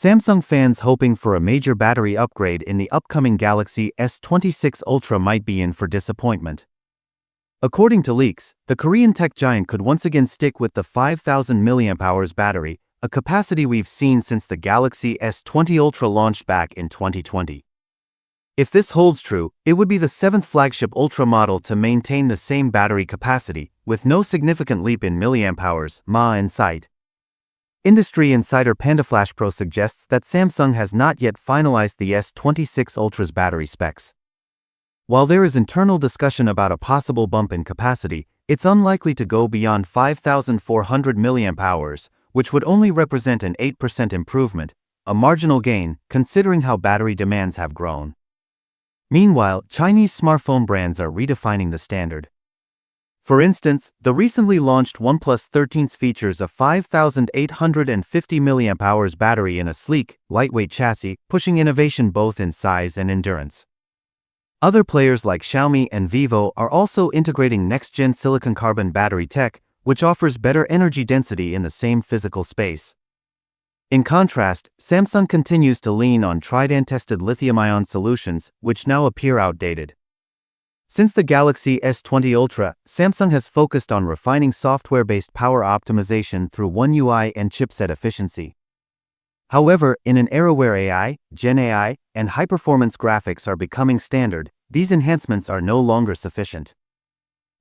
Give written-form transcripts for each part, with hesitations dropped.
Samsung fans hoping for a major battery upgrade in the upcoming Galaxy S26 Ultra might be in for disappointment. According to leaks, the Korean tech giant could once again stick with the 5,000 mAh battery, a capacity we've seen since the Galaxy S20 Ultra launched back in 2020. If this holds true, it would be the seventh flagship Ultra model to maintain the same battery capacity, with no significant leap in mAh in sight. Industry insider PandaFlashPro suggests that Samsung has not yet finalized the S26 Ultra's battery specs. While there is internal discussion about a possible bump in capacity, it's unlikely to go beyond 5,400 mAh, which would only represent an 8% improvement, a marginal gain considering how battery demands have grown. Meanwhile, Chinese smartphone brands are redefining the standard. For instance, the recently launched OnePlus 13's features a 5,850 mAh battery in a sleek, lightweight chassis, pushing innovation both in size and endurance. Other players like Xiaomi and Vivo are also integrating next-gen silicon carbon battery tech, which offers better energy density in the same physical space. In contrast, Samsung continues to lean on tried-and-tested lithium-ion solutions, which now appear outdated. Since the Galaxy S20 Ultra, Samsung has focused on refining software-based power optimization through One UI and chipset efficiency. However, in an era where AI, Gen AI, and high-performance graphics are becoming standard, these enhancements are no longer sufficient.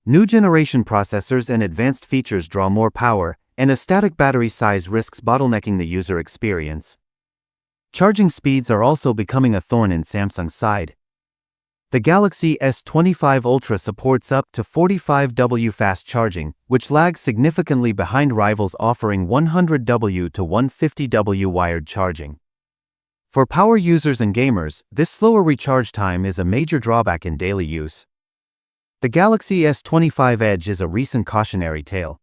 New generation processors and advanced features draw more power, and a static battery size risks bottlenecking the user experience. Charging speeds are also becoming a thorn in Samsung's side. The Galaxy S25 Ultra supports up to 45W fast charging, which lags significantly behind rivals offering 100W to 150W wired charging. For power users and gamers, this slower recharge time is a major drawback in daily use. The Galaxy S25 Edge is a recent cautionary tale.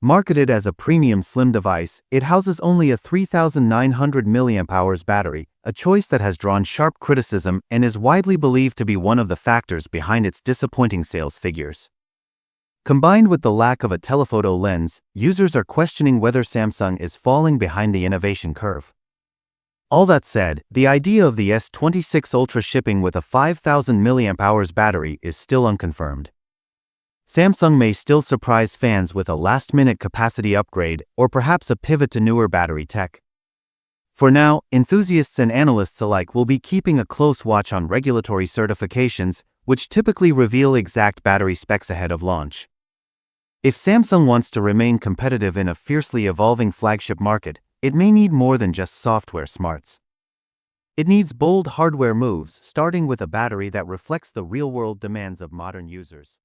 Marketed as a premium slim device, it houses only a 3,900 mAh battery, a choice that has drawn sharp criticism and is widely believed to be one of the factors behind its disappointing sales figures. Combined with the lack of a telephoto lens, users are questioning whether Samsung is falling behind the innovation curve. All that said, the idea of the S26 Ultra shipping with a 5,000 mAh battery is still unconfirmed. Samsung may still surprise fans with a last-minute capacity upgrade or perhaps a pivot to newer battery tech. For now, enthusiasts and analysts alike will be keeping a close watch on regulatory certifications, which typically reveal exact battery specs ahead of launch. If Samsung wants to remain competitive in a fiercely evolving flagship market, it may need more than just software smarts. It needs bold hardware moves, starting with a battery that reflects the real-world demands of modern users.